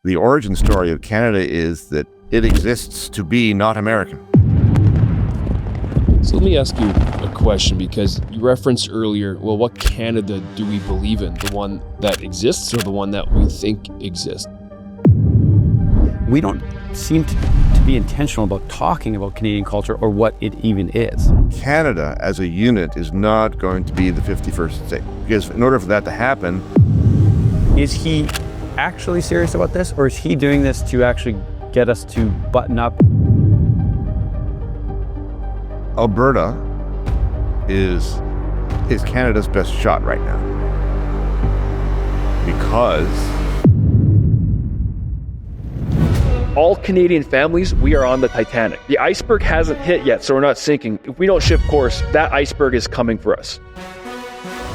the origin story of Canada is that it exists to be not American. So let me ask you a question, because you referenced earlier, well, what Canada do we believe in? The one that exists or the one that we think exists? We don't seem to be intentional about talking about Canadian culture or what it even is. Canada as a unit is not going to be the 51st state, because in order for that to happen... Is he actually serious about this, or is he doing this to actually get us to button up? Alberta is Canada's best shot right now, because all Canadian families, we are on the Titanic. The iceberg hasn't hit yet, so we're not sinking. If we don't shift course, that iceberg is coming for us.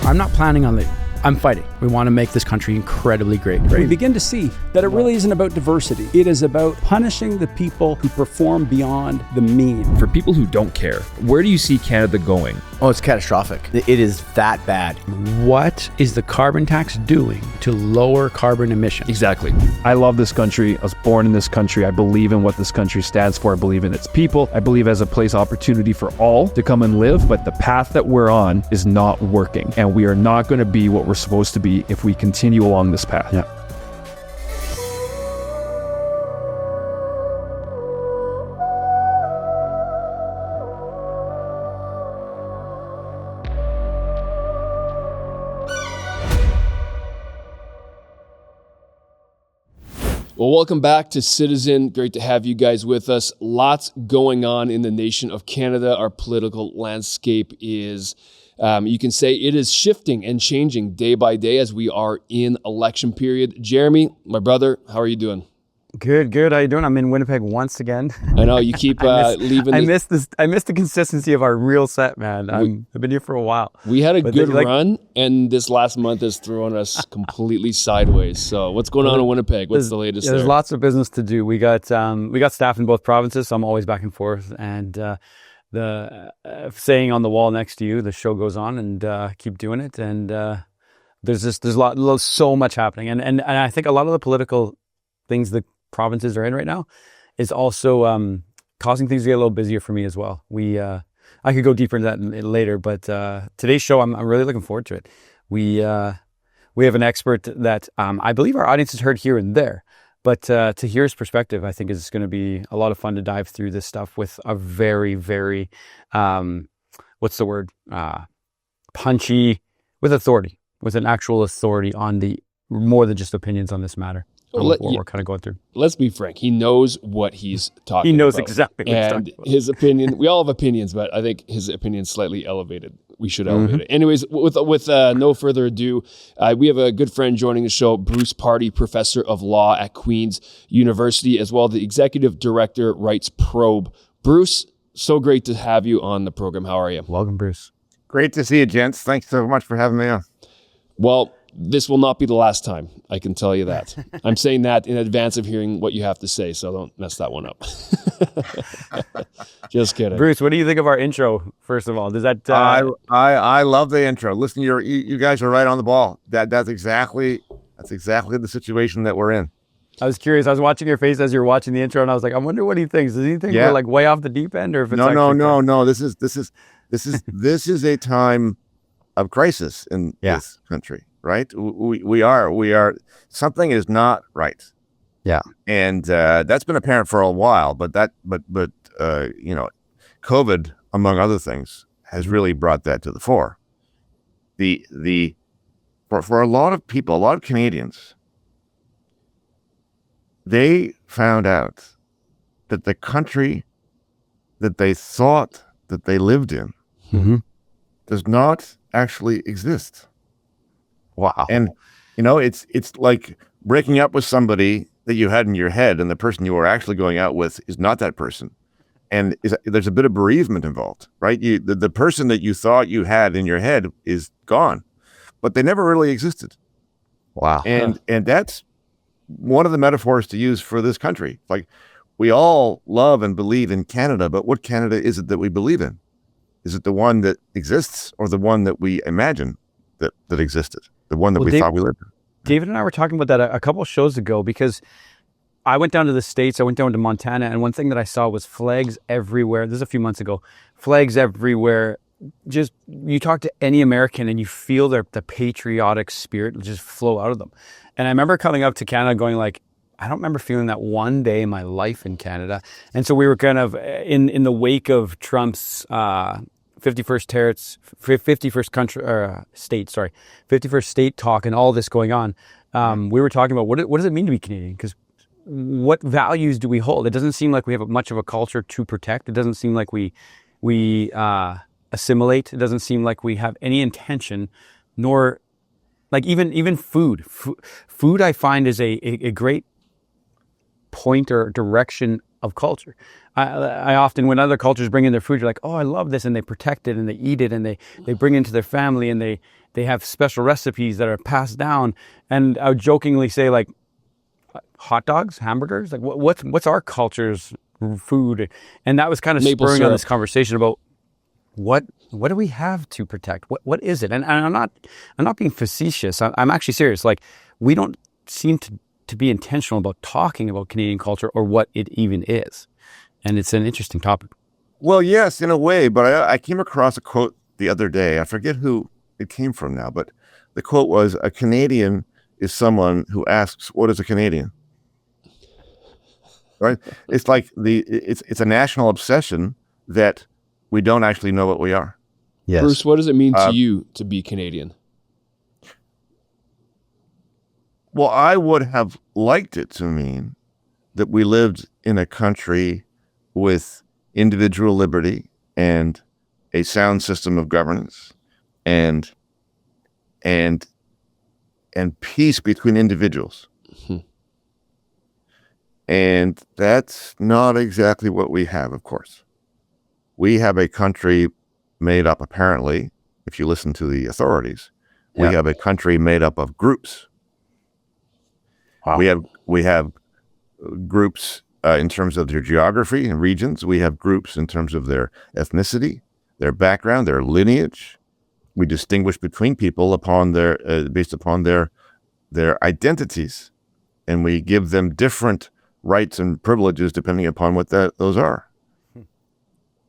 I'm not planning on leaving. I'm fighting. We want to make this country incredibly great. We begin to see that it really isn't about diversity. It is about punishing the people who perform beyond the mean. For people who don't care, where do you see Canada going? Oh, it's catastrophic. It is that bad. What is the carbon tax doing to lower carbon emissions? Exactly. I love this country. I was born in this country. I believe in what this country stands for. I believe in its people. I believe as a place opportunity for all to come and live, but the path that we're on is not working. And we are not going to be what we're supposed to be if we continue along this path. Yeah. Well, welcome back to Citizen. Great to have you guys with us. Lots going on in the nation of Canada. Our political landscape is, you can say it is shifting and changing day by day as we are in election period. Jeremy, my brother, how are you doing? Good. How you doing? I'm in Winnipeg once again. I know you keep leaving. I missed the consistency of our real set, man. I've been here for a while. We had a good run, and this last month has thrown us completely sideways. So what's going on in Winnipeg? What's the latest? There's lots of business to do. We got staff in both provinces, so I'm always back and forth. And the saying on the wall next to you, the show goes on, and keep doing it. And there's so much happening, and I think a lot of the political things the provinces are in right now is also causing things to get a little busier for me as well. I could go deeper into that later, but today's show, I'm really looking forward to it. We have an expert that I believe our audience has heard here and there, but to hear his perspective, I think is going to be a lot of fun to dive through this stuff with a very, very, what's the word? Punchy, with authority, with an actual authority on the more than just opinions on this matter. What we're kind of going through. Let's be frank. He knows what he's talking about. He knows exactly what he's talking about. His opinion, we all have opinions, but I think his opinion is slightly elevated. We should elevate it. Anyways, with no further ado, we have a good friend joining the show, Bruce Pardy, professor of law at Queen's University, as well the executive director, Rights Probe. Bruce, so great to have you on the program. How are you? Welcome, Bruce. Great to see you, gents. Thanks so much for having me on. Well, this will not be the last time, I can tell you that. I'm saying that in advance of hearing what you have to say, so don't mess that one up. Just kidding. Bruce, what do you think of our intro, first of all? Does that... I love the intro. Listen, you guys are right on the ball. That's exactly the situation that we're in. I was curious. I was watching your face as you were watching the intro, and I was like, I wonder what he thinks. Does he think we're like way off the deep end, or if it's No. This is a time of crisis in this country. Right? We are, something is not right. Yeah. And that's been apparent for a while, but COVID, among other things, has really brought that to the fore. For a lot of people, a lot of Canadians, they found out that the country that they thought that they lived in does not actually exist. Wow. And, it's like breaking up with somebody that you had in your head, and the person you were actually going out with is not that person. And there's a bit of bereavement involved, right? The person that you thought you had in your head is gone, but they never really existed. Wow. And that's one of the metaphors to use for this country. Like, we all love and believe in Canada, but what Canada is it that we believe in? Is it the one that exists, or the one that we imagine that existed? The one that we thought we lived in. David and I were talking about that a couple of shows ago, because I went down to the States, I went down to Montana, and one thing that I saw was flags everywhere. This is a few months ago. Flags everywhere. Just, you talk to any American and you feel the patriotic spirit just flow out of them. And I remember coming up to Canada going like, I don't remember feeling that one day in my life in Canada. And so we were kind of in the wake of Trump's 51st state talk and all this going on. We were talking about what does it mean to be Canadian? Because what values do we hold? It doesn't seem like we have much of a culture to protect. It doesn't seem like we assimilate. It doesn't seem like we have any intention, nor like even food. Food I find is a great point or direction of culture. I often, when other cultures bring in their food, you're like, oh, I love this, and they protect it and they eat it and they bring it into their family and they have special recipes that are passed down. And I would jokingly say like hot dogs, hamburgers, like what's our culture's food? And that was kind of spurring on this conversation about what do we have to protect? What is it? And I'm not being facetious. I'm actually serious. Like, we don't seem to be intentional about talking about Canadian culture or what it even is. And it's an interesting topic. Well, yes, in a way, but I came across a quote the other day. I forget who it came from now, but the quote was, a Canadian is someone who asks, what is a Canadian? Right? It's like it's a national obsession that we don't actually know what we are. Yes. Bruce, what does it mean to you to be Canadian? Well, I would have liked it to mean that we lived in a country with individual liberty and a sound system of governance and peace between individuals. And that's not exactly what we have, of course. We have a country made up, apparently, if you listen to the authorities, we have a country made up of groups. Wow. We have groups in terms of their geography and regions. We have groups in terms of their ethnicity, their background, their lineage. We distinguish between people upon their based upon their identities, and we give them different rights and privileges depending upon what those are.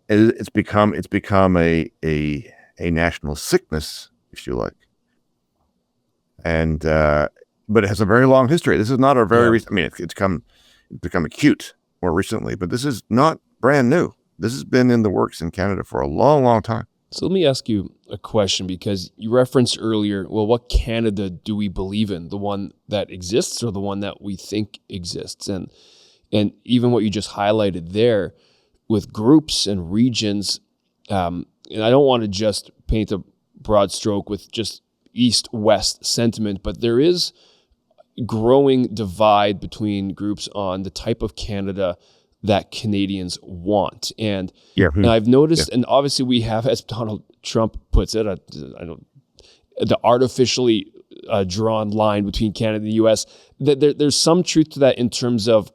It's become a national sickness, if you like, and but it has a very long history. This is not a very recent. I mean, it's become acute more recently, but this is not brand new. This has been in the works in Canada for a long, long time. So let me ask you a question, because you referenced earlier, well, what Canada do we believe in? The one that exists or the one that we think exists? And even what you just highlighted there with groups and regions, and I don't want to just paint a broad stroke with just East-West sentiment, but there is growing divide between groups on the type of Canada that Canadians want. And, and I've noticed, and obviously we have, as Donald Trump puts it, the artificially drawn line between Canada and the U.S., that there's some truth to that in terms of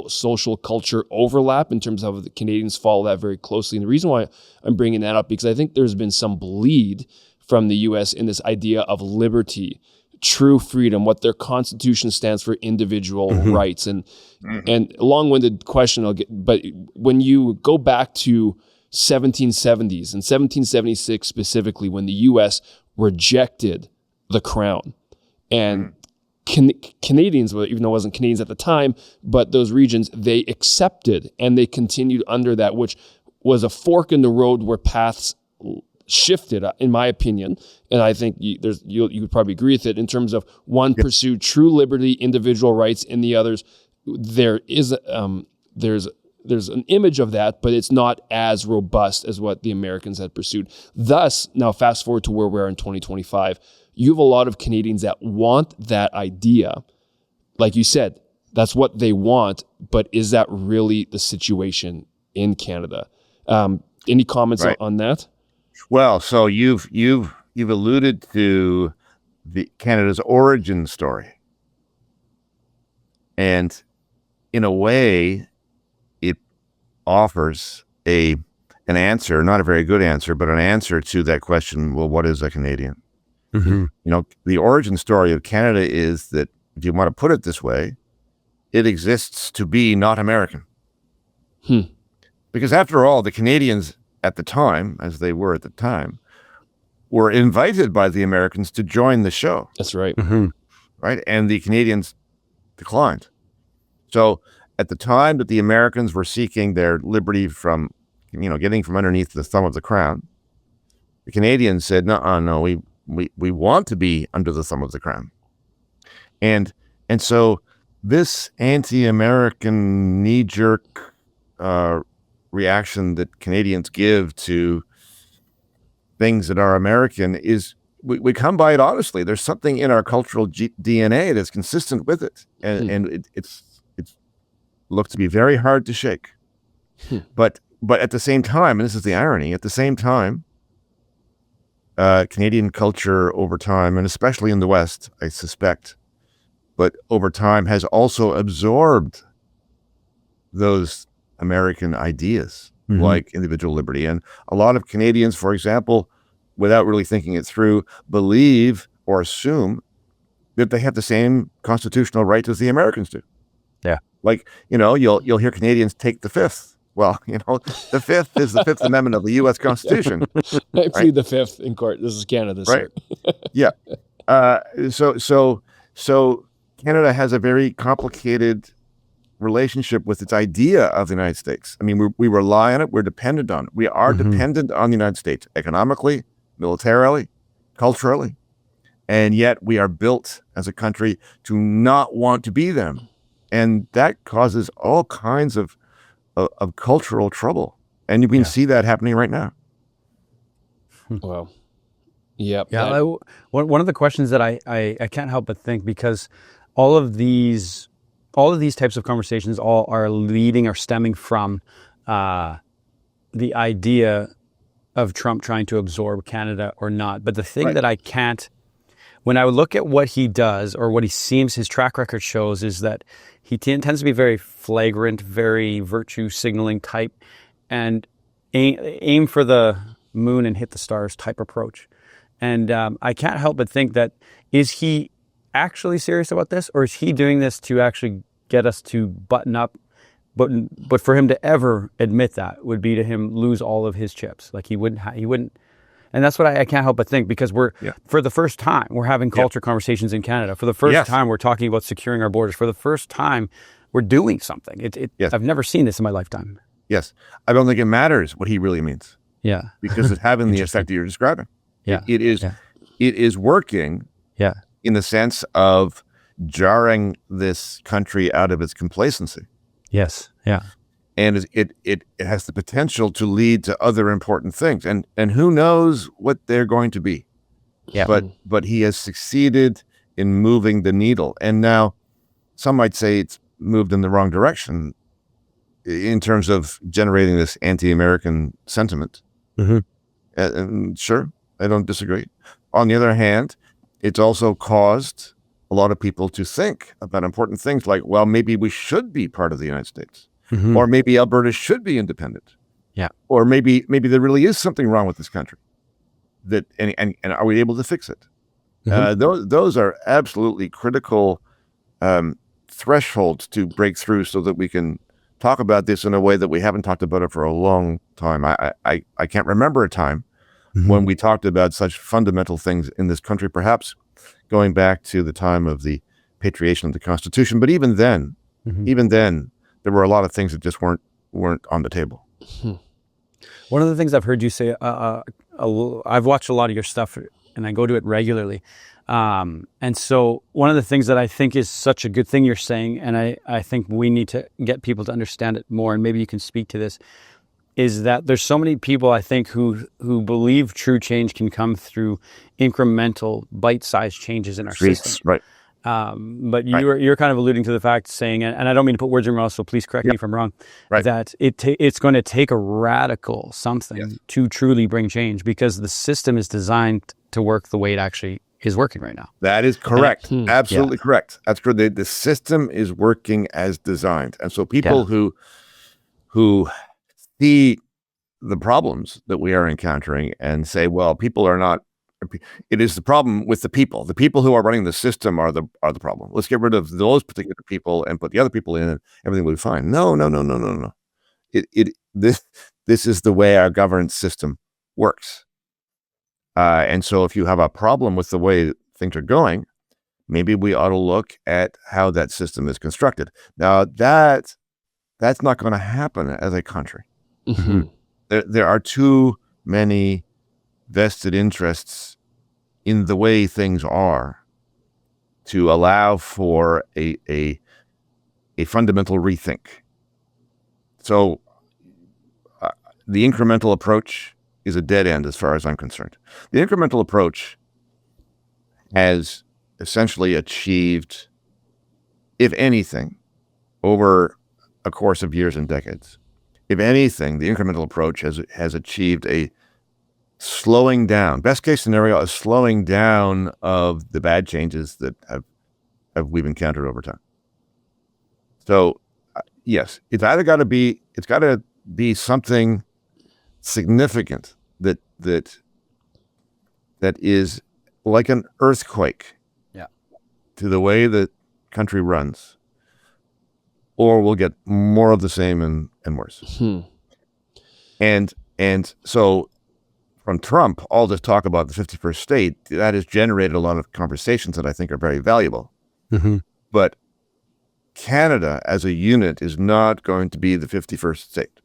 social culture overlap, in terms of the Canadians follow that very closely. And the reason why I'm bringing that up, because I think there's been some bleed from the U.S. in this idea of liberty, true freedom, what their constitution stands for, individual rights, and long-winded question I'll get, but when you go back to 1770s and 1776 specifically, when the U.S. rejected the crown, and Canadians, even though it wasn't Canadians at the time, but those regions, they accepted and they continued under that, which was a fork in the road where paths shifted, in my opinion, and I think you would probably agree with it, in terms of one pursued true liberty, individual rights, and the others, there's an image of that, but it's not as robust as what the Americans had pursued. Thus, now fast forward to where we are in 2025, you have a lot of Canadians that want that idea. Like you said, that's what they want, but is that really the situation in Canada? Any comments on that? Well, so you've alluded to the Canada's origin story, and in a way, it offers an answer, not a very good answer, but an answer to that question. Well, what is a Canadian? You know, the origin story of Canada is that, if you want to put it this way, it exists to be not American. Hmm. Because after all, the Canadians at the time, as they were at the time, were invited by the Americans to join the show. That's right. Right? And the Canadians declined. So at the time that the Americans were seeking their liberty from, getting from underneath the thumb of the crown, the Canadians said, no, we want to be under the thumb of the crown. And so this anti-American knee-jerk reaction that Canadians give to things that are American is, we come by it honestly. There's something in our cultural DNA that's consistent with it. And it's looks to be very hard to shake. But at the same time, and this is the irony, at the same time, Canadian culture over time, and especially in the West, I suspect, but over time has also absorbed those American ideas like individual liberty. And a lot of Canadians, for example, without really thinking it through, believe or assume that they have the same constitutional rights as the Americans do. Yeah. Like, you'll hear Canadians take the Fifth. Well, the Fifth is the Fifth Amendment of the U.S. Constitution. I plead the Fifth in court. This is Canada, right? Sir. Yeah. So Canada has a very complicated relationship with its idea of the United States. I mean, we rely on it. We're dependent on it. We are dependent on the United States economically, militarily, culturally, and yet we are built as a country to not want to be them, and that causes all kinds of cultural trouble, and you can see that happening right now. Wow. Yep. Yeah. One of the questions that I can't help but think, because all of these types of conversations all are leading or stemming from the idea of Trump trying to absorb Canada or not. But the thing that I can't, when I look at what he does or what he seems, his track record shows, is that he tends to be very flagrant, very virtue signaling type, and aim for the moon and hit the stars type approach. And I can't help but think that, is he actually serious about this, or is he doing this to actually get us to button up? But for him to ever admit that would be to him lose all of his chips. Like he wouldn't, and that's what I can't help but think, because for the first time, we're having culture conversations in Canada. For the first time, we're talking about securing our borders. For the first time, we're doing something. I've never seen this in my lifetime. Yes. I don't think it matters what he really means. Yeah. Because it's having the effect that you're describing. Yeah. It is working in the sense of jarring this country out of its complacency. Yes. Yeah. And it has the potential to lead to other important things. And who knows what they're going to be. Yeah. But he has succeeded in moving the needle. And now some might say it's moved in the wrong direction in terms of generating this anti-American sentiment. And sure, I don't disagree. On the other hand, it's also caused a lot of people to think about important things like, well, maybe we should be part of the United States, or maybe Alberta should be independent. Yeah. Or maybe there really is something wrong with this country, that and are we able to fix it? Those are absolutely critical thresholds to break through, so that we can talk about this in a way that we haven't talked about it for a long time. I can't remember a time when we talked about such fundamental things in this country, perhaps going back to the time of the patriation of the Constitution. But even then, there were a lot of things that just weren't on the table. One of the things I've heard you say, I've watched a lot of your stuff, and I go to it regularly. And so one of the things that I think is such a good thing you're saying, and I think we need to get people to understand it more, and maybe you can speak to this, is that there's so many people, I think, who believe true change can come through incremental, bite-sized changes in our system. Right. But you're kind of alluding to the fact, saying, and I don't mean to put words in your mouth, so please correct me if I'm wrong, that it's going to take a radical something to truly bring change, because the system is designed to work the way it actually is working right now. That is correct. Absolutely correct. That's true. The system is working as designed. And so people who see the problems that we are encountering and say, well, people are not It is the problem with the people. The people who are running the system are the problem. Let's get rid of those particular people and put the other people in, and everything will be fine. No. This is the way our governance system works. And so if you have a problem with the way things are going, maybe we ought to look at how that system is constructed. Now, that's not going to happen as a country. Mm-hmm. There are too many vested interests in the way things are to allow for a fundamental rethink. So the incremental approach is a dead end as far as I'm concerned. The incremental approach has essentially achieved, if anything, over a course of years and decades, if anything, the incremental approach has achieved a slowing down, best case scenario, a slowing down of the bad changes that we've encountered over time. So yes, it's got to be something significant that is like an earthquake to the way the country runs, or we'll get more of the same and worse. And so from Trump, all this talk about the 51st state, that has generated a lot of conversations that I think are very valuable. Mm-hmm. But Canada as a unit is not going to be the 51st state.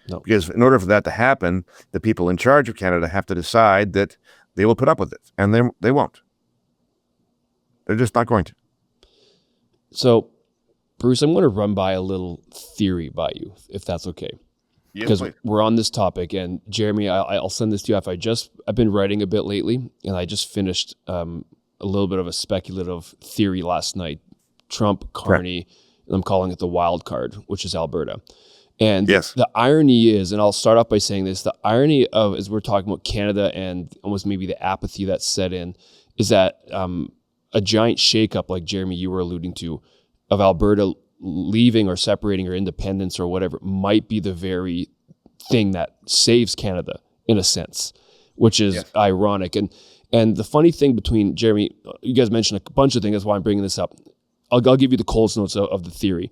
No. Because in order for that to happen, the people in charge of Canada have to decide that they will put up with it, and they won't. They're just not going to. So, Bruce, I'm going to run by a little theory by you, if that's okay. Because we're on this topic, and Jeremy, I'll send this to you. I've been writing a bit lately, and I just finished a little bit of a speculative theory last night. Trump, Carney, and I'm calling it the wild card, which is Alberta. And the irony is, and I'll start off by saying this, the irony of, as we're talking about Canada and almost maybe the apathy that's set in, is that a giant shakeup, like Jeremy, you were alluding to, of Alberta leaving or separating or independence or whatever might be the very thing that saves Canada in a sense, which is ironic. And the funny thing between Jeremy, you guys mentioned a bunch of things, that's why I'm bringing this up. I'll give you the Coles notes of the theory.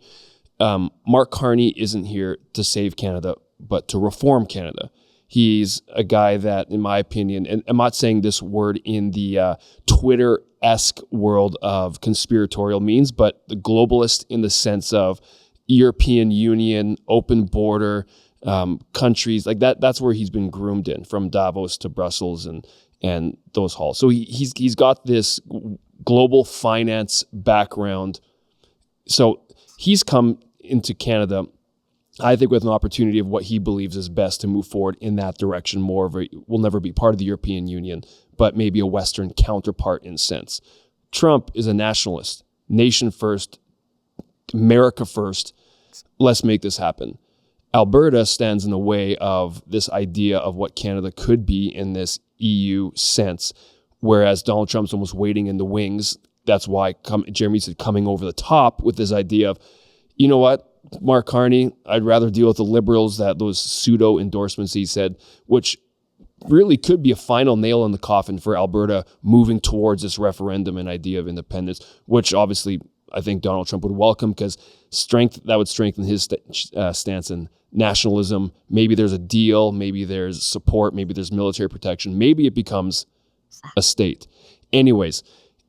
Mark Carney isn't here to save Canada, but to reform Canada. He's a guy that, in my opinion, and I'm not saying this word in the Twitter-esque world of conspiratorial means, but the globalist in the sense of European Union, open border, countries like that. That's where he's been groomed in, from Davos to Brussels and those halls. So he's got this global finance background. So he's come into Canada, I think, with an opportunity of what he believes is best to move forward in that direction. More of will never be part of the European Union, but maybe a Western counterpart in sense. Trump is a nationalist, nation first, America first. Let's make this happen. Alberta stands in the way of this idea of what Canada could be in this EU sense, whereas Donald Trump's almost waiting in the wings. That's why Jeremy said coming over the top with this idea of, you know what, Mark Carney, I'd rather deal with the Liberals, those pseudo endorsements he said, which really could be a final nail in the coffin for Alberta moving towards this referendum and idea of independence, which obviously I think Donald Trump would welcome, because that would strengthen his stance in nationalism. Maybe there's a deal, maybe there's support, maybe there's military protection, maybe it becomes a state. Anyways,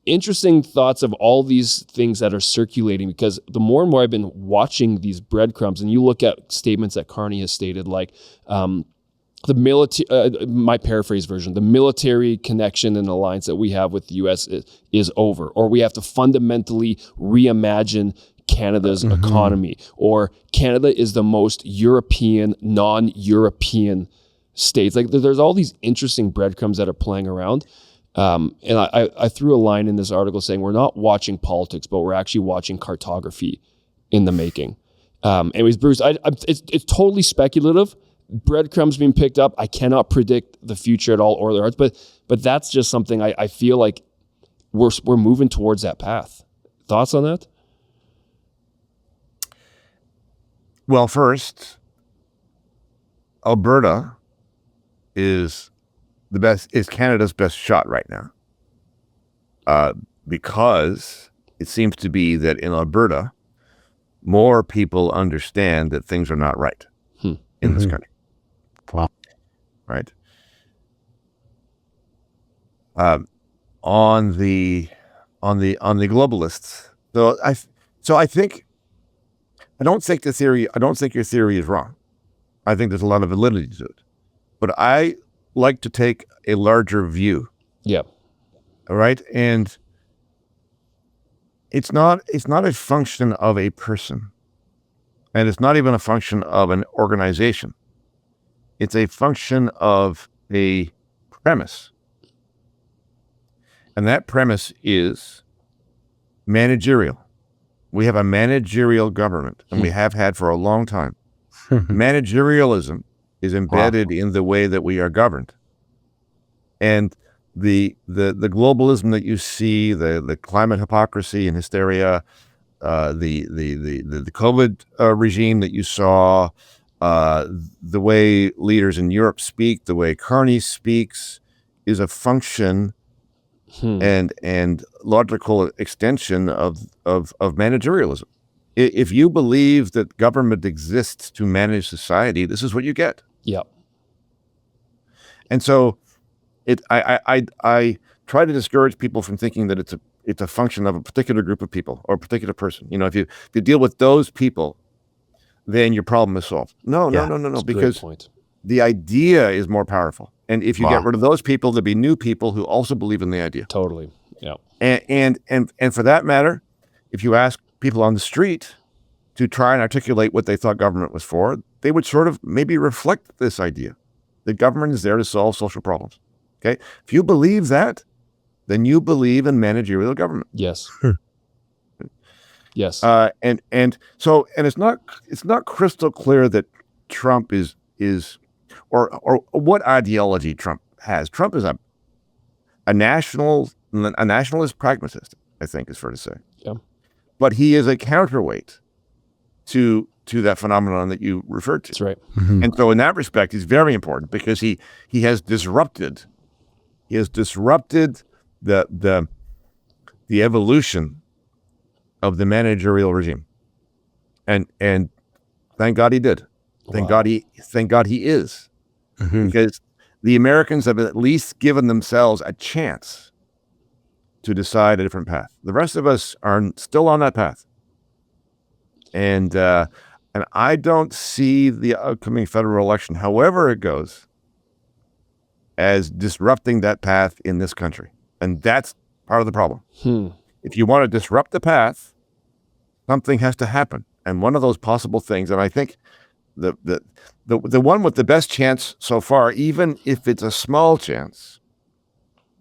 interesting thoughts of all these things that are circulating, because the more and more I've been watching these breadcrumbs, and you look at statements that Carney has stated, like the military, my paraphrase version, the military connection and alliance that we have with the U.S. is over, or we have to fundamentally reimagine Canada's economy, or Canada is the most European, non-European states. Like there's all these interesting breadcrumbs that are playing around. And I threw a line in this article saying we're not watching politics, but we're actually watching cartography in the making. Anyways, Bruce, it's totally speculative. Breadcrumbs being picked up. I cannot predict the future at all or the arts, but that's just something I feel like we're moving towards that path. Thoughts on that? Well, first, Alberta is Canada's best shot right now, because it seems to be that in Alberta, more people understand that things are not right in this country. Wow. Right. On the globalists. I don't think your theory is wrong. I think there's a lot of validity to it, but I like to take a larger view. Yeah. All right. And it's not a function of a person, and it's not even a function of an organization. It's a function of a premise. And that premise is managerial. We have a managerial government, and we have had for a long time. Managerialism is embedded in the way that we are governed. And the globalism that you see, the climate hypocrisy and hysteria, the COVID regime that you saw, the way leaders in Europe speak, the way Carney speaks, is a function and logical extension of managerialism. If you believe that government exists to manage society, this is what you get. Yeah. And so I try to discourage people from thinking that it's a function of a particular group of people or a particular person. You know, if you deal with those people, then your problem is solved. No, because the idea is more powerful. And if you get rid of those people, there'll be new people who also believe in the idea. Totally. Yeah. And for that matter, if you ask people on the street to try and articulate what they thought government was for, they would sort of maybe reflect this idea that government is there to solve social problems. Okay. If you believe that, then you believe in managerial government. Yes. Yes. And it's not crystal clear that Trump is or what ideology Trump has. Trump is a nationalist pragmatist, I think is fair to say. Yeah. But he is a counterweight to that phenomenon that you referred to. That's right. Mm-hmm. And so in that respect, he's very important because he has disrupted the evolution of the managerial regime. And thank God he did. Thank God he is. Mm-hmm. Because the Americans have at least given themselves a chance to decide a different path. The rest of us are still on that path. And I don't see the upcoming federal election, however it goes, as disrupting that path in this country. And that's part of the problem. If you want to disrupt the path, something has to happen. And one of those possible things, and I think the one with the best chance so far, even if it's a small chance,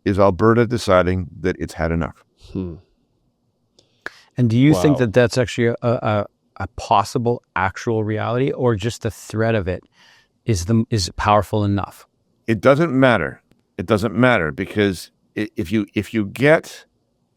is Alberta deciding that it's had enough. And do you think that that's actually a possible actual reality, or just the threat of it is powerful enough? It doesn't matter. It doesn't matter because if you get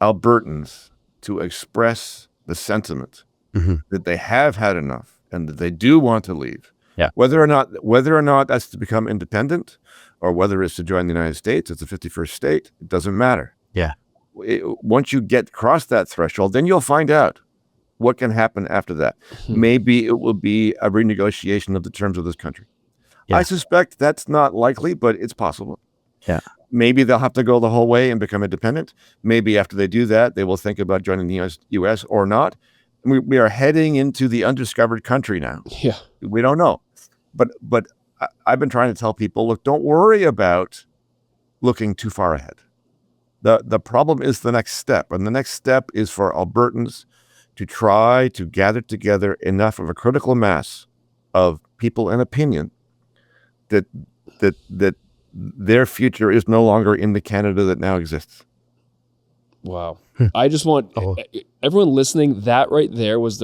Albertans to express the sentiment that they have had enough and that they do want to leave, whether or not that's to become independent or whether it's to join the United States, it's the 51st state, it doesn't matter. Yeah. Once you get across that threshold, then you'll find out what can happen after that. Maybe it will be a renegotiation of the terms of this country. I suspect that's not likely, but it's possible. Yeah. Maybe they'll have to go the whole way and become independent. Maybe after they do that, they will think about joining the U.S. or not. We are heading into the undiscovered country now. Yeah. We don't know. But I've been trying to tell people, look, don't worry about looking too far ahead. The problem is the next step. And the next step is for Albertans to try to gather together enough of a critical mass of people and opinion that their future is no longer in the Canada that now exists. Wow. I just want everyone listening, that right there was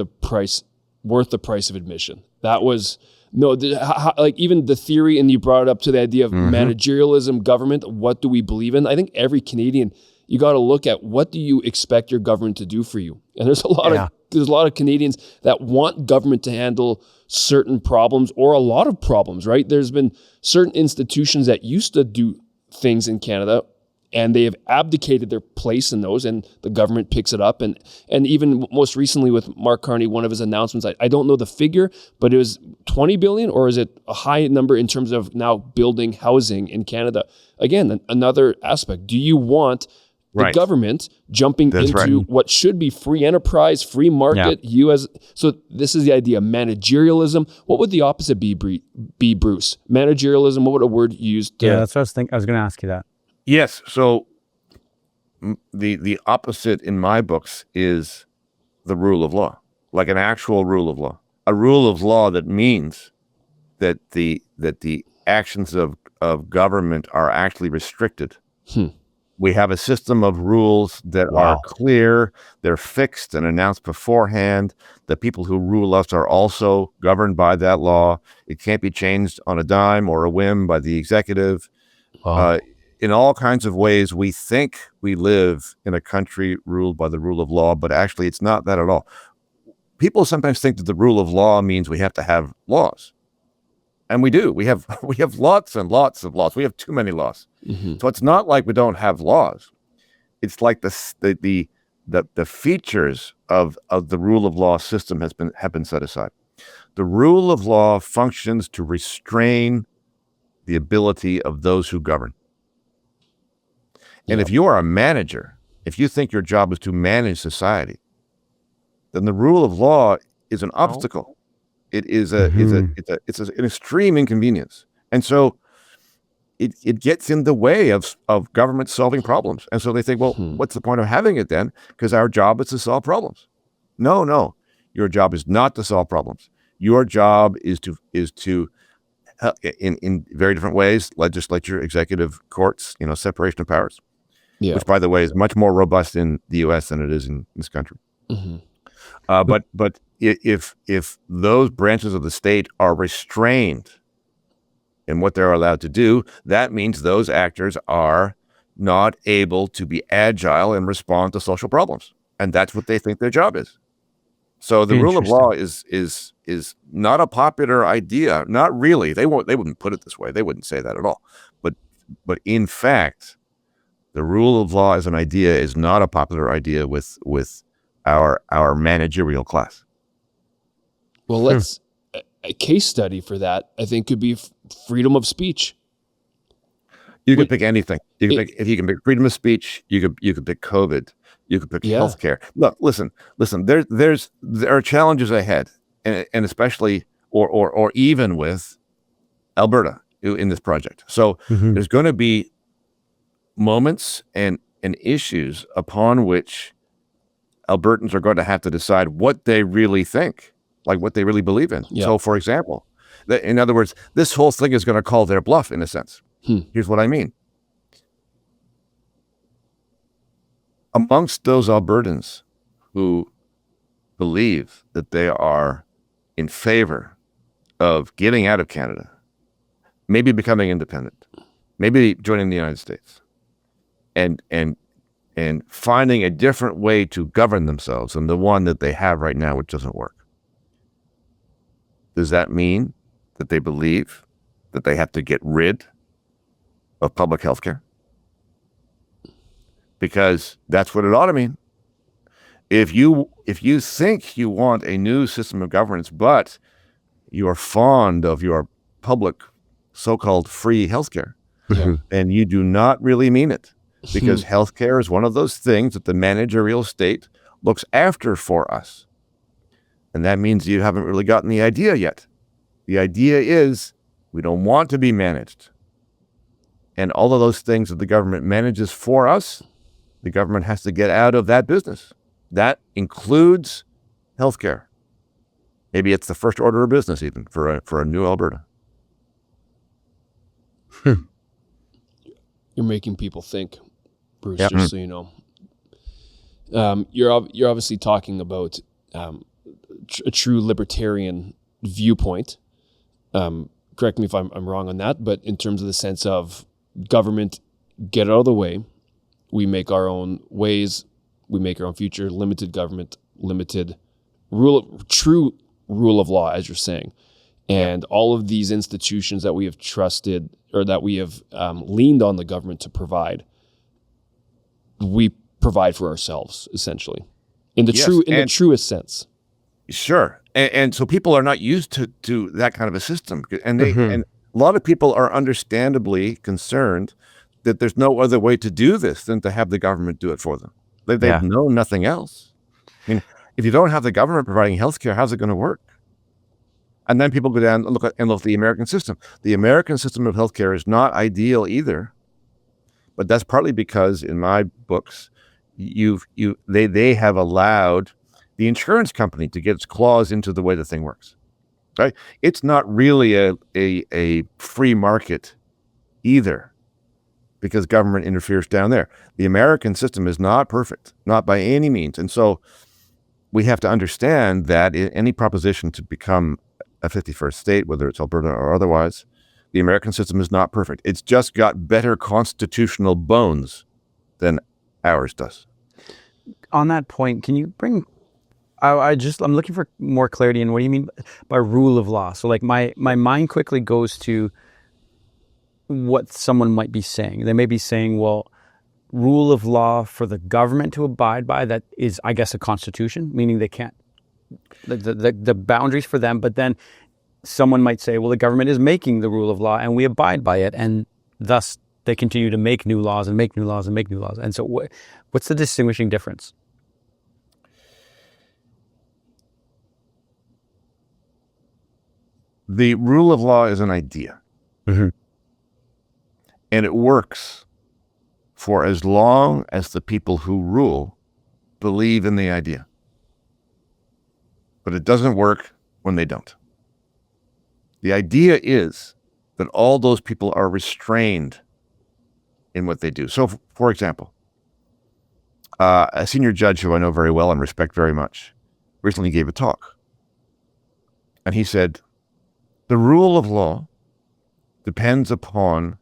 worth the price of admission. That was like even the theory, and you brought it up to the idea of managerialism, government. What do we believe in? I think every Canadian, you got to look at what do you expect your government to do for you? And there's a lot of Canadians that want government to handle certain problems or a lot of problems, right? There's been certain institutions that used to do things in Canada, and they have abdicated their place in those, and the government picks it up. And even most recently with Mark Carney, one of his announcements, I don't know the figure, but it was 20 billion, or is it a high number in terms of now building housing in Canada? Again, another aspect. Do you want the government jumping into what should be free enterprise, free market? So this is the idea, managerialism. What would the opposite be, Bruce? Managerialism, what would a word used? That's what I was thinking. I was going to ask you that. Yes. So the opposite in my books is the rule of law, like an actual rule of law, a rule of law that means that the actions of government are actually restricted. We have a system of rules that are clear, they're fixed and announced beforehand. The people who rule us are also governed by that law. It can't be changed on a dime or a whim by the executive. In all kinds of ways, we think we live in a country ruled by the rule of law, but actually it's not that at all. People sometimes think that the rule of law means we have to have laws. And we do. We have lots and lots of laws. We have too many laws. So it's not like we don't have laws. It's like the features of the rule of law system have been set aside. The rule of law functions to restrain the ability of those who govern. And if you are a manager, if you think your job is to manage society, then the rule of law is an obstacle. It is it's an extreme inconvenience. And so it gets in the way of government solving problems. And so they think, well, what's the point of having it then? Because our job is to solve problems. No, your job is not to solve problems. Your job is to in very different ways, legislature, executive, courts, separation of powers. Which, by the way, is much more robust in the U.S. than it is in this country. But if those branches of the state are restrained in what they're allowed to do, that means those actors are not able to be agile and respond to social problems, and that's what they think their job is. So the rule of law is not a popular idea. Not really. They wouldn't put it this way. They wouldn't say that at all. But in fact, the rule of law as an idea is not a popular idea with our managerial class. Well, let's a case study for that, I think, could be freedom of speech. You could pick anything. If you can pick freedom of speech, you could pick COVID. You could pick healthcare. Look, listen. There are challenges ahead, and especially or even with Alberta in this project. So there's going to be moments and issues upon which Albertans are going to have to decide what they really think, like what they really believe in. So, for example, in other words, this whole thing is going to call their bluff in a sense. Here's what I mean. Amongst those Albertans who believe that they are in favor of getting out of Canada, maybe becoming independent, maybe joining the United States, and finding a different way to govern themselves than the one that they have right now, which doesn't work. Does that mean that they believe that they have to get rid of public health care? Because that's what it ought to mean. If you think you want a new system of governance, but you're fond of your public so-called free healthcare, then you do not really mean it. Because healthcare is one of those things that the managerial state looks after for us. And that means you haven't really gotten the idea yet. The idea is we don't want to be managed. And all of those things that the government manages for us, the government has to get out of that business. That includes healthcare. Maybe it's the first order of business even for a new Alberta. You're making people think, Bruce, just so you know. You're obviously talking about a true libertarian viewpoint. Correct me if I'm wrong on that, but in terms of the sense of government, get out of the way, we make our own ways, we make our own future, limited government, limited true rule of law, as you're saying. And all of these institutions that we have trusted or that we have leaned on the government to provide, we provide for ourselves, essentially, in the the truest sense. Sure. And so people are not used to that kind of a system. And and a lot of people are understandably concerned that there's no other way to do this than to have the government do it for them. They've known nothing else. I mean, if you don't have the government providing healthcare, how's it going to work? And then people go down and look at the American system. The American system of healthcare is not ideal either, but that's partly because in my books, they have allowed the insurance company to get its claws into the way the thing works. Right? It's not really a free market either, because government interferes down there. The American system is not perfect, not by any means, and so we have to understand that in any proposition to become a 51st state, whether it's Alberta or otherwise, the American system is not perfect. It's just got better constitutional bones than ours does. On that point, can you bring, I'm looking for more clarity in what do you mean by rule of law? So like my mind quickly goes to what someone might be saying. They may be saying, well, rule of law for the government to abide by, that is, I guess, a constitution, meaning they can't, the boundaries for them, but then someone might say, well, the government is making the rule of law and we abide by it, and thus they continue to make new laws and make new laws and make new laws. And so what's the distinguishing difference? The rule of law is an idea. And it works for as long as the people who rule believe in the idea. But it doesn't work when they don't. The idea is that all those people are restrained in what they do. So, for example, a senior judge who I know very well and respect very much recently gave a talk. And he said, the rule of law depends upon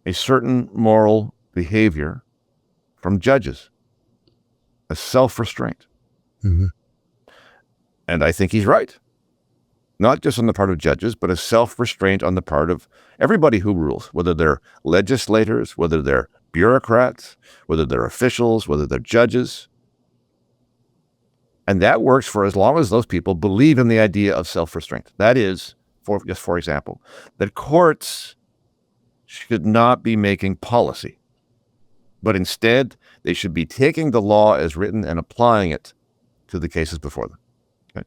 a certain moral behavior from judges, a self-restraint. And I think he's right. Not just on the part of judges, but a self-restraint on the part of everybody who rules, whether they're legislators, whether they're bureaucrats, whether they're officials, whether they're judges. And that works for as long as those people believe in the idea of self-restraint. That is, for example, that courts should not be making policy, but instead they should be taking the law as written and applying it to the cases before them. Okay?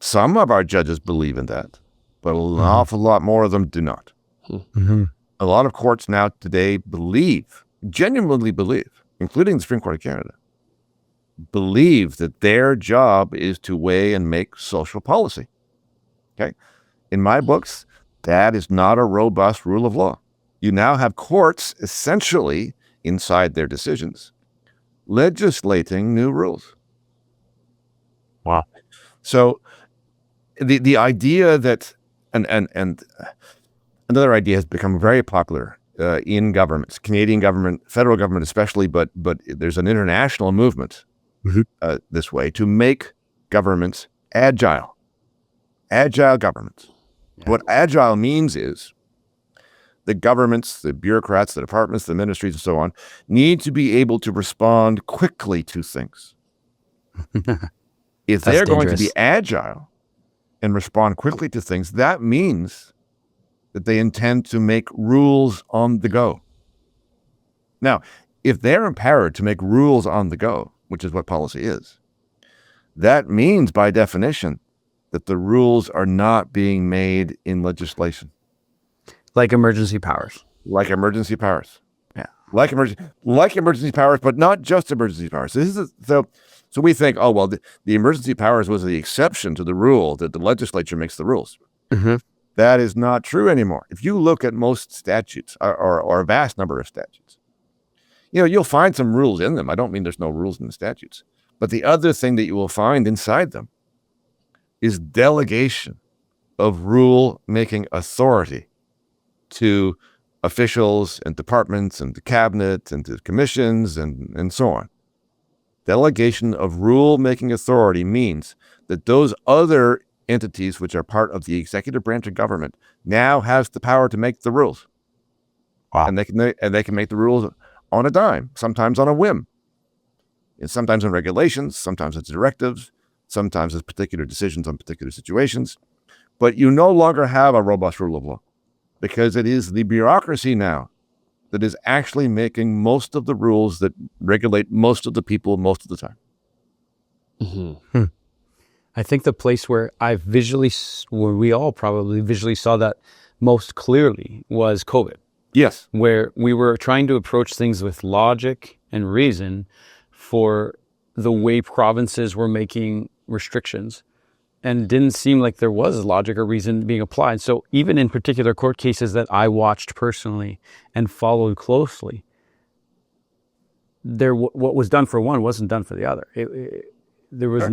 Some of our judges believe in that, but an awful lot more of them do not. A lot of courts now today genuinely believe, including the Supreme Court of Canada, believe that their job is to weigh and make social policy. Okay? In my books, that is not a robust rule of law. You now have courts essentially, inside their decisions, legislating new rules. Wow. So the idea that, and another idea has become very popular in governments, Canadian government, federal government especially, but there's an international movement this way to make governments agile governments. Yeah. What agile means is the governments, the bureaucrats, the departments, the ministries, and so on, need to be able to respond quickly to things. If they're going to be agile and respond quickly to things, that means that they intend to make rules on the go. Now, if they're empowered to make rules on the go, which is what policy is, that means by definition that the rules are not being made in legislation. Like emergency powers. Like emergency powers. Yeah. Like emergency powers, but not just emergency powers. So we think, oh, well, the emergency powers was the exception to the rule that the legislature makes the rules. That is not true anymore. If you look at most statutes or a vast number of statutes, you'll find some rules in them. I don't mean there's no rules in the statutes, but the other thing that you will find inside them is delegation of rule-making authority to officials and departments and the cabinet and to commissions and so on. Delegation of rule-making authority means that those other entities which are part of the executive branch of government now has the power to make the rules. Wow. And they can make the rules on a dime, sometimes on a whim. And sometimes in regulations, sometimes it's directives, sometimes it's particular decisions on particular situations. But you no longer have a robust rule of law because it is the bureaucracy now that is actually making most of the rules that regulate most of the people most of the time. Mm-hmm. I think the place where where we all probably visually saw that most clearly was COVID. Yes. Where we were trying to approach things with logic and reason for the way provinces were making restrictions, and it didn't seem like there was logic or reason being applied. So even in particular court cases that I watched personally and followed closely, what was done for one wasn't done for the other. There was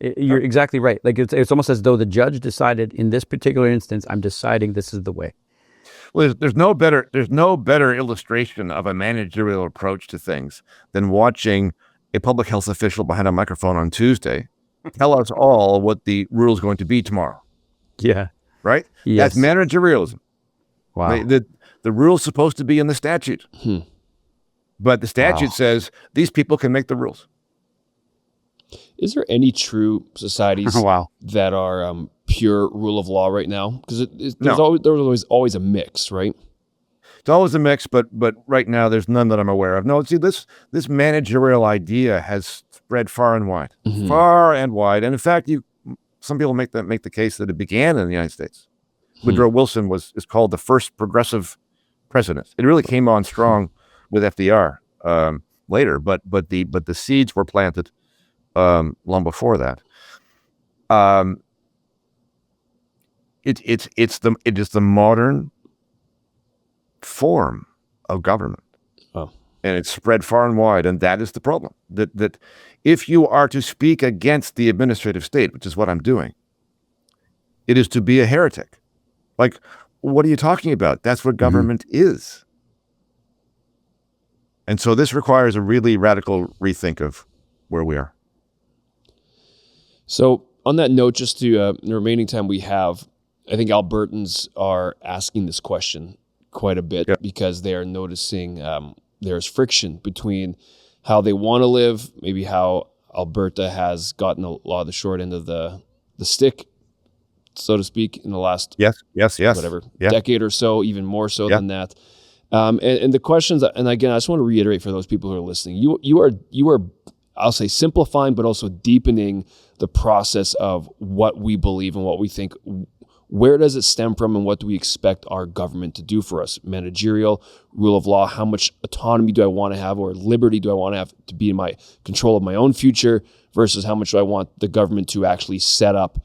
you're exactly right. Like it's almost as though the judge decided in this particular instance, I'm deciding this is the way. Well, there's no better illustration of a managerial approach to things than watching a public health official behind a microphone on Tuesday tell us all what the rule is going to be tomorrow. Yeah. Right? Yes. That's managerialism. Wow. The rule's supposed to be in the statute. But the statute says these people can make the rules. Is there any true societies that are pure rule of law right now? Because there's always a mix, right? It's always a mix, but right now there's none that I'm aware of. No, see, this managerial idea has spread far and wide, far and wide. And in fact, some people make the case that it began in the United States. Woodrow Wilson is called the first progressive president. It really came on strong with FDR later, but the seeds were planted long before that. It is the modern form of government, and it's spread far and wide, and that is the problem. That if you are to speak against the administrative state, which is what I'm doing, it is to be a heretic. Like, what are you talking about? That's what government is. And so this requires a really radical rethink of where we are. So on that note, just to the remaining time we have, I think Albertans are asking this question quite a bit because they are noticing there's friction between how they want to live, maybe how Alberta has gotten a lot of the short end of the stick, so to speak, in the last decade or so, even more so than that. And the questions, and again, I just want to reiterate for those people who are listening, you are, I'll say, simplifying, but also deepening the process of what we believe and what we think. Where does it stem from, and what do we expect our government to do for us? Managerial, rule of law, how much autonomy do I want to have, or liberty do I want to have to be in my control of my own future, versus how much do I want the government to actually set up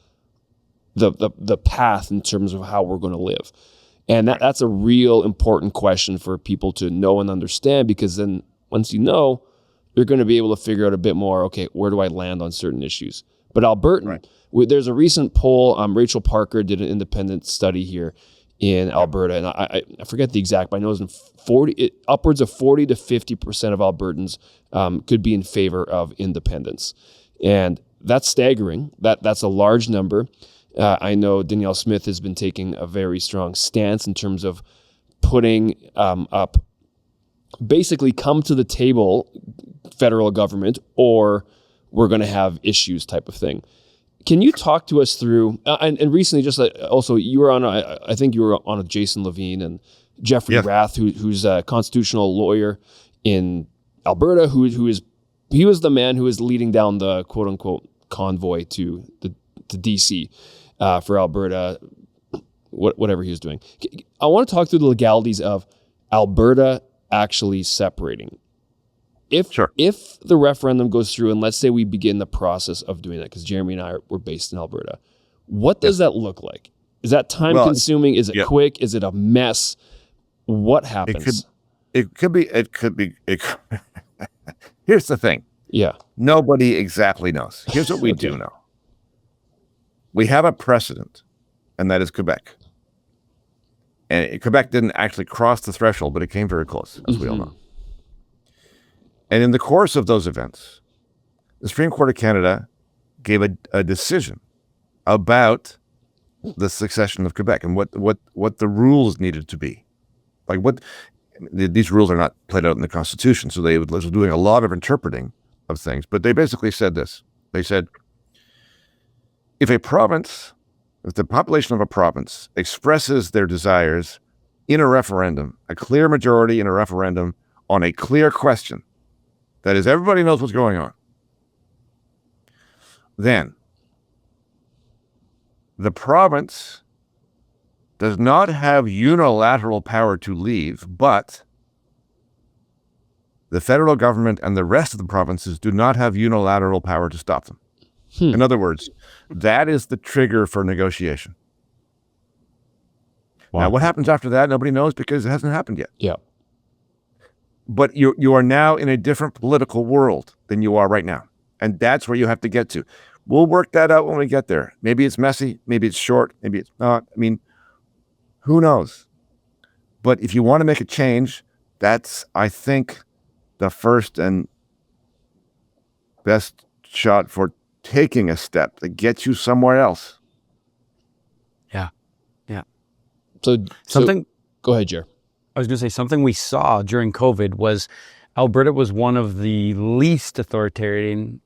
the path in terms of how we're going to live? And that's a real important question for people to know and understand, because then once you know, you're going to be able to figure out a bit more, okay, where do I land on certain issues? But Albertan, there's a recent poll, Rachel Parker did an independent study here in Alberta, and I forget the exact, but I know it's upwards of 40 to 50% of Albertans could be in favor of independence. And that's staggering. That's a large number. I know Danielle Smith has been taking a very strong stance in terms of putting up, basically, come to the table, federal government, or we're going to have issues type of thing. Can you talk to us through, and recently just also you were on, I think you were on with Jason Levine and Jeffrey Rath, who's a constitutional lawyer in Alberta, he was the man who was leading down the quote unquote convoy to DC for Alberta, whatever he was doing. I want to talk through the legalities of Alberta actually separating. If the referendum goes through, and let's say we begin the process of doing that, because Jeremy and I were based in Alberta, what does that look like? Is that time consuming? Is it quick? Is it a mess? What happens? It could be. Here's the thing. Yeah. Nobody exactly knows. Here's what we do know. We have a precedent, and that is Quebec. And Quebec didn't actually cross the threshold, but it came very close, as we all know. And in the course of those events, the Supreme Court of Canada gave a decision about the succession of Quebec and what the rules needed to be. Like these rules are not played out in the Constitution, so they was doing a lot of interpreting of things. But they basically said this. They said, if the population of a province expresses their desires in a referendum, a clear majority in a referendum on a clear question, that is, everybody knows what's going on, then the province does not have unilateral power to leave, but the federal government and the rest of the provinces do not have unilateral power to stop them. In other words, that is the trigger for negotiation. Wow. Now, what happens after that, nobody knows because it hasn't happened yet. Yeah. But you are now in a different political world than you are right now. And that's where you have to get to. We'll work that out when we get there. Maybe it's messy, maybe it's short, maybe it's not. I mean, who knows? But if you want to make a change, that's, I think, the first and best shot for taking a step that gets you somewhere else. Yeah. Yeah. So go ahead, Jer. I was going to say something we saw during COVID was Alberta was one of the least authoritarian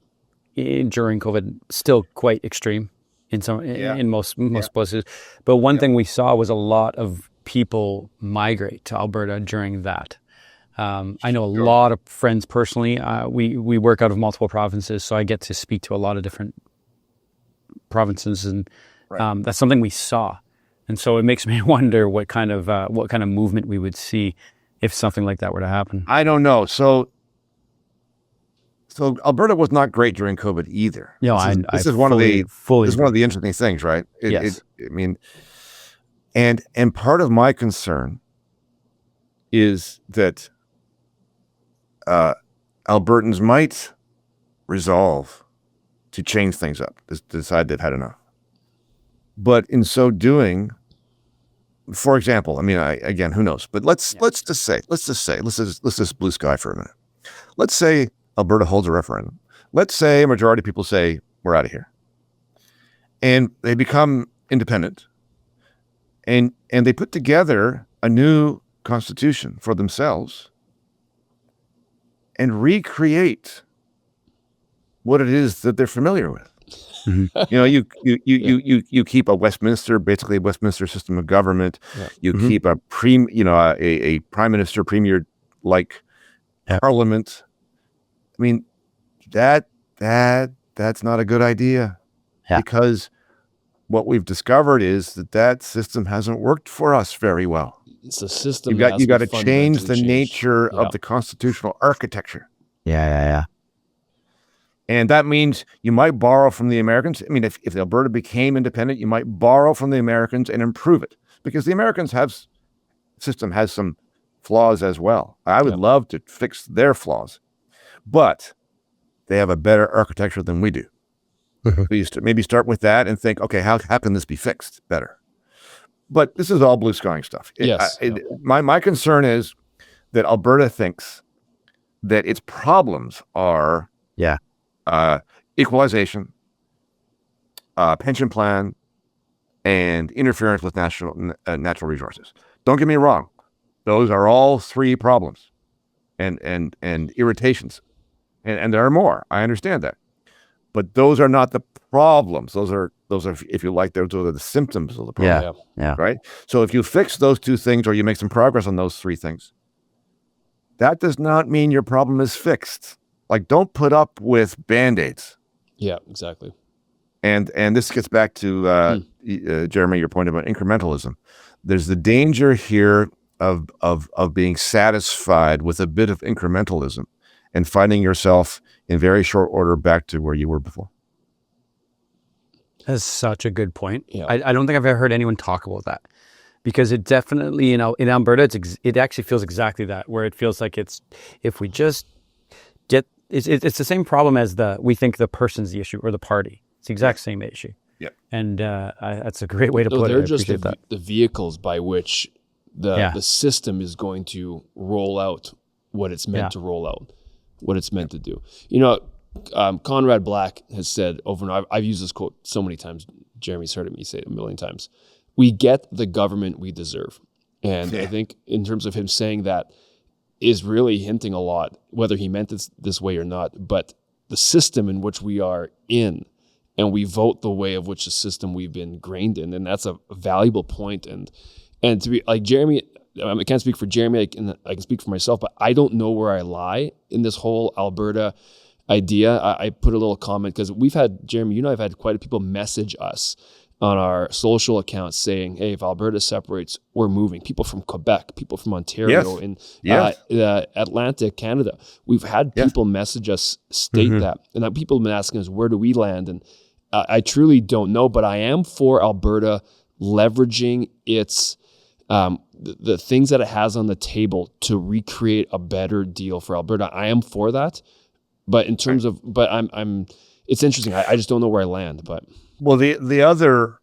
during COVID, still quite extreme in most places. But one thing we saw was a lot of people migrate to Alberta during that. I know a lot of friends personally. We work out of multiple provinces, so I get to speak to a lot of different provinces, and that's something we saw. And so it makes me wonder what kind of movement we would see if something like that were to happen. I don't know. So Alberta was not great during COVID either. This is one of the interesting things, right? Yes. And part of my concern is that Albertans might resolve to change things up, to decide they've had enough. But in so doing, for example, I mean, again, who knows? But let's just blue sky for a minute. Let's say Alberta holds a referendum. Let's say a majority of people say we're out of here, and they become independent, and they put together a new constitution for themselves and recreate what it is that they're familiar with. Mm-hmm. You keep a Westminster system of government. Yeah. You mm-hmm. keep a prime minister, premier like parliament. I mean, that's not a good idea, because what we've discovered is that system hasn't worked for us very well. It's a system. You got to change the nature of the constitutional architecture. Yeah. And that means you might borrow from the Americans. I mean, if Alberta became independent, you might borrow from the Americans and improve it, because the Americans system has some flaws as well. I would love to fix their flaws, but they have a better architecture than we do. Mm-hmm. Maybe start with that and think, okay, how can this be fixed better? But this is all blue skying stuff. My concern is that Alberta thinks that its problems are equalization, pension plan, and interference with natural resources. Don't get me wrong; those are all three problems, and irritations, and there are more. I understand that, but those are not the problems. Those are, if you like, those are the symptoms of the problem. Yeah. Right. So if you fix those two things, or you make some progress on those three things, that does not mean your problem is fixed. Like, don't put up with Band-Aids. Yeah, exactly. And this gets back to Jeremy, your point about incrementalism. There's the danger here of being satisfied with a bit of incrementalism and finding yourself in very short order back to where you were before. That's such a good point. Yeah. I don't think I've ever heard anyone talk about that, because it definitely, in Alberta, it actually feels exactly that, where it feels like if we just get, it's the same problem as we think the person's the issue or the party. It's the exact same issue. Yeah. And that's a great way to put it. They're just the vehicles by which the system is going to roll out what it's meant to roll out, what it's meant to do. Conrad Black has said over and over, I've used this quote so many times, Jeremy's heard me say it a million times. We get the government we deserve. And I think in terms of him saying that is really hinting a lot, whether he meant it this way or not, but the system in which we are in, and we vote the way of which the system we've been ingrained in. And that's a valuable point. And to be like Jeremy, I can't speak for Jeremy, I can speak for myself, but I don't know where I lie in this whole Alberta idea. I put a little comment because we've had, Jeremy, you know, I've had quite a few people message us on our social accounts saying, hey, if Alberta separates, we're moving. People from Quebec, people from Ontario, and Atlanta, Canada. We've had people message us state that. And people have been asking us, where do we land? And I truly don't know, but I am for Alberta leveraging its the things that it has on the table to recreate a better deal for Alberta. I am for that, but in terms of, but I'm. It's interesting. I just don't know where I land. But one of the other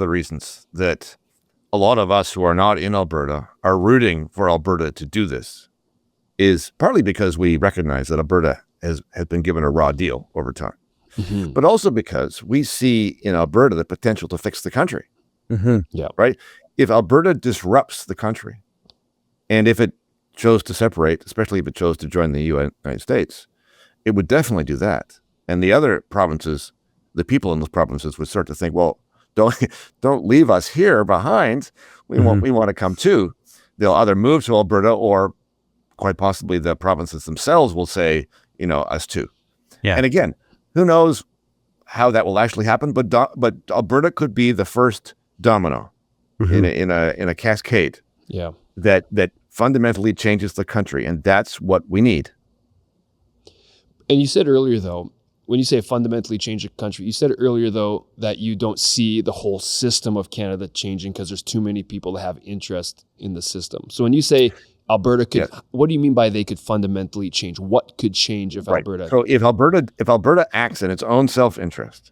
reasons that a lot of us who are not in Alberta are rooting for Alberta to do this is partly because we recognize that Alberta has been given a raw deal over time. But also because we see in Alberta the potential to fix the country. Right? If Alberta disrupts the country, and if it chose to separate, especially if it chose to join the United States, it would definitely do that. And the other provinces, the people in those provinces would start to think, well, don't leave us here behind. We want to come too. They'll either move to Alberta, or quite possibly the provinces themselves will say, you know, us too. And again, who knows how that will actually happen? But Alberta could be the first domino in a cascade. That fundamentally changes the country, and that's what we need. And you said earlier, though, when you say fundamentally change the country, you said earlier, though, that you don't see the whole system of Canada changing because there's too many people that have interest in the system. So when you say Alberta could, what do you mean by they could fundamentally change? What could change if Alberta? So if Alberta acts in its own self-interest,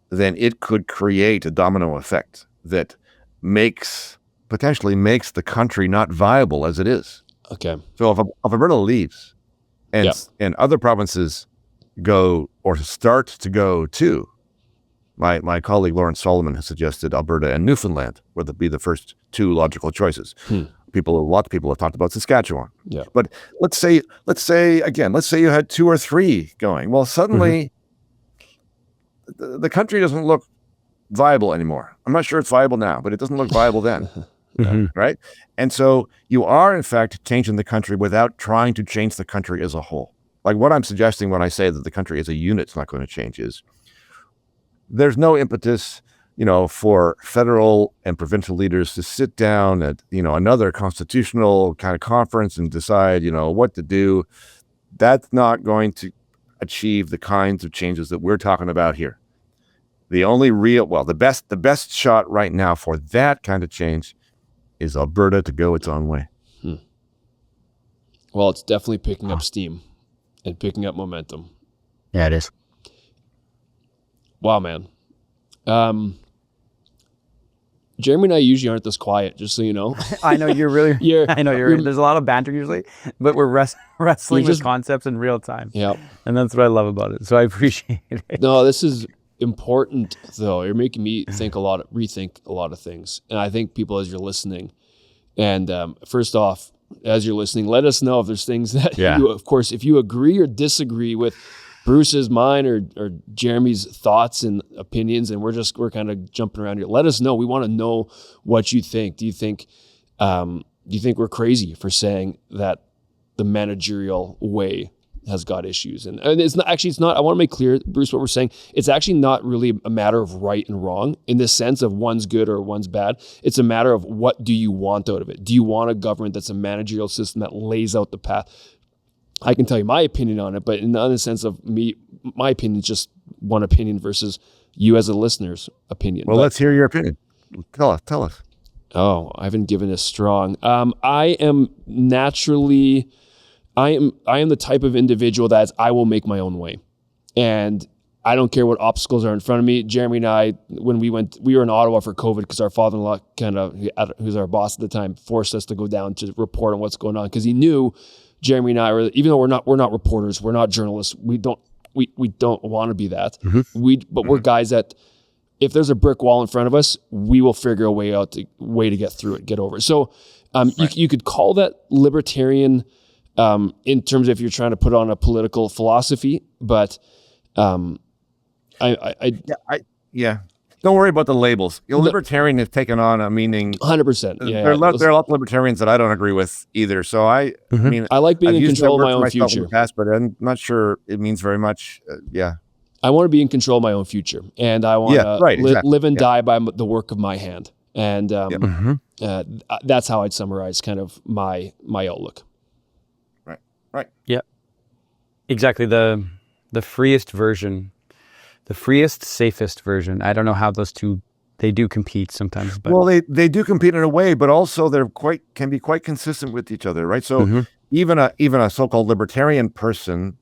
then it could create a domino effect that potentially makes the country not viable as it is. Okay. So if Alberta leaves, and other provinces go or start to go too. My colleague Lawrence Solomon has suggested Alberta and Newfoundland would be the first two logical choices. A lot of people have talked about Saskatchewan. But let's say you had two or three going. Well, suddenly the country doesn't look viable anymore. I'm not sure it's viable now, but it doesn't look viable then. Right? And so you are, in fact, changing the country without trying to change the country as a whole. Like what I'm suggesting when I say that the country as a unit is not going to change is there's no impetus, you know, for federal and provincial leaders to sit down at, you know, another constitutional kind of conference and decide, you know, what to do. That's not going to achieve the kinds of changes that we're talking about here. The only the best shot right now for that kind of change is Alberta to go its own way. Well, it's definitely picking up steam and picking up momentum. Yeah, it is. Wow, man. Jeremy and I usually aren't this quiet, just so you know. I know you're really. There's a lot of banter usually, but we're wrestling with concepts in real time. Yeah, and that's what I love about it. So I appreciate it. No, this is important, though. You're making me rethink a lot of things, and I think people, as you're listening, and first off, as you're listening, let us know if there's things that you, of course, if you agree or disagree with Bruce's, mine, or Jeremy's thoughts and opinions, and we're kind of jumping around here. Let us know. We want to know what you think. Do you think we're crazy for saying that the managerial way has got issues? And it's not, I want to make clear, Bruce, what we're saying, it's actually not really a matter of right and wrong in the sense of one's good or one's bad. It's a matter of what do you want out of it? Do you want a government that's a managerial system that lays out the path? I can tell you my opinion on it, but in the sense of me, my opinion is just one opinion versus you as a listener's opinion. Well, let's hear your opinion. Tell us. Oh, I haven't given a strong. I am the type of individual that I will make my own way. And I don't care what obstacles are in front of me. Jeremy and I, when we were in Ottawa for COVID because our father-in-law who's our boss at the time, forced us to go down to report on what's going on because he knew Jeremy and I, even though we're not reporters, we're not journalists, we don't we don't want to be that. But we're guys that if there's a brick wall in front of us, we will figure a way to get through it, get over it. So you could call that libertarian in terms of if you're trying to put on a political philosophy, but Don't worry about the labels. Libertarian has taken on a meaning. 100%. There are a lot of libertarians that I don't agree with either. So I mean, I like being I've in used control that of my word for own myself future. in the past, but I'm not sure it means very much. I want to be in control of my own future, and I want to live and die by the work of my hand. And that's how I'd summarize kind of my outlook. Right. Yeah. Exactly. The freest version, the freest, safest version. I don't know how those two, they do compete sometimes. But. Well, they do compete in a way, but also can be quite consistent with each other, right? So even a so-called libertarian person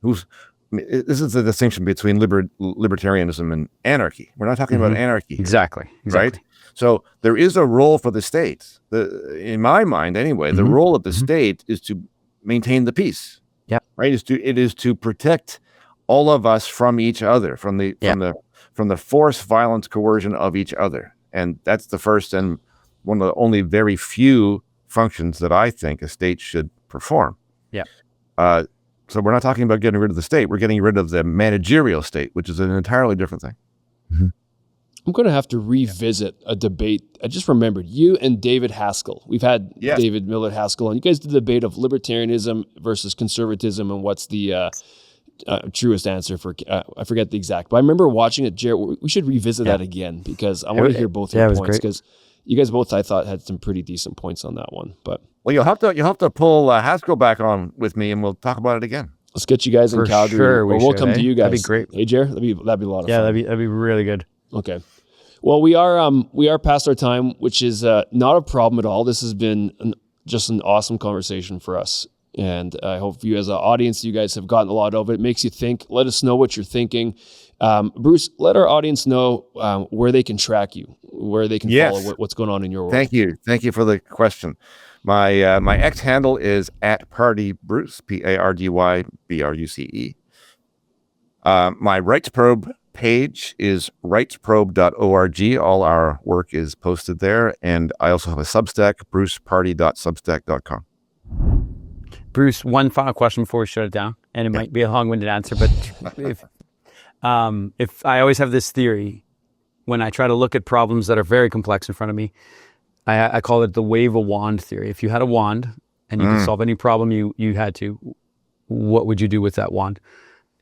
this is the distinction between libertarianism and anarchy. We're not talking about anarchy. Exactly. Right? So there is a role for the state. In my mind, anyway, the role of the state is to maintain the peace. Yeah. Right? It is to protect all of us from each other, from the force, violence, coercion of each other. And that's the first and one of the only very few functions that I think a state should perform. Yeah. So we're not talking about getting rid of the state. We're getting rid of the managerial state, which is an entirely different thing. I'm going to have to revisit a debate. I just remembered you and David Haskell. We've had David Miller Haskell, and you guys did the debate of libertarianism versus conservatism and what's the truest answer for, I forget the exact, but I remember watching it, Jared. We should revisit that again because I want to hear both your points because you guys both, I thought, had some pretty decent points on that one. But well, you'll have to pull Haskell back on with me, and we'll talk about it again. Let's get you guys in Calgary. Sure, we'll come to you guys. That'd be great. Hey, Jared, that'd be a lot of fun. Yeah, that'd be really good. Okay. Well, we are past our time, which is not a problem at all. This has been just an awesome conversation for us. And I hope you as an audience, you guys have gotten a lot of it. It makes you think. Let us know what you're thinking. Bruce, let our audience know where they can track you, where they can follow what's going on in your world. Thank you for the question. My X handle is @PardyBruce, PARDYBRUCE. My Rights Probe page is rightsprobe.org. All our work is posted there, and I also have a Substack, brucepardy.substack.com. Bruce, one final question before we shut it down, and it might be a long-winded answer, but if I always have this theory when I try to look at problems that are very complex in front of me, I call it the wave a wand theory. If you had a wand and you could solve any problem you had to, what would you do with that wand?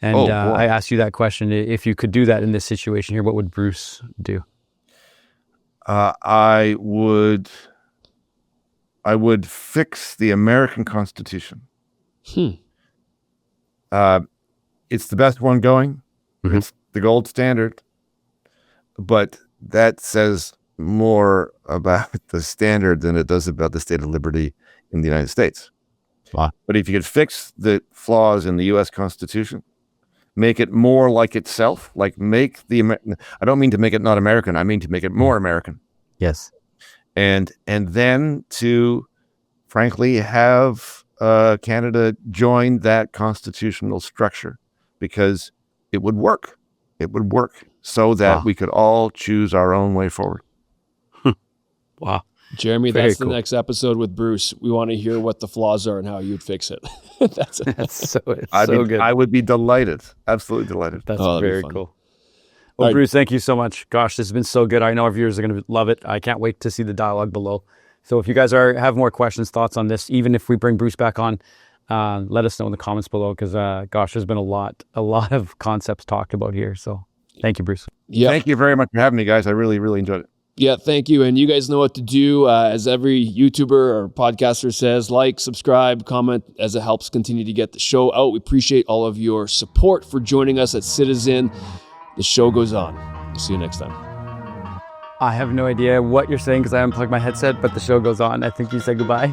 And I asked you that question. If you could do that in this situation here, what would Bruce do? I would fix the American Constitution. It's the best one going. It's the gold standard. But that says more about the standard than it does about the state of liberty in the United States. Wow. But if you could fix the flaws in the U.S. Constitution, make it more like itself, like I don't mean to make it not American, I mean to make it more American. Yes. And then to, frankly, have Canada join that constitutional structure, because it would work. It would work so that we could all choose our own way forward. Wow. Jeremy, that's the next episode with Bruce. We want to hear what the flaws are and how you'd fix it. That's so good. I would be delighted. Absolutely delighted. That's very cool. Well, Bruce, thank you so much. Gosh, this has been so good. I know our viewers are going to love it. I can't wait to see the dialogue below. So if you guys have more questions, thoughts on this, even if we bring Bruce back on, let us know in the comments below, because gosh, there's been a lot of concepts talked about here. So thank you, Bruce. Yeah. Thank you very much for having me, guys. I really, really enjoyed it. Yeah, thank you. And you guys know what to do. As every YouTuber or podcaster says, like, subscribe, comment, as it helps continue to get the show out. We appreciate all of your support for joining us at CTZN. The show goes on. We'll see you next time. I have no idea what you're saying because I unplugged my headset, but the show goes on. I think you said goodbye.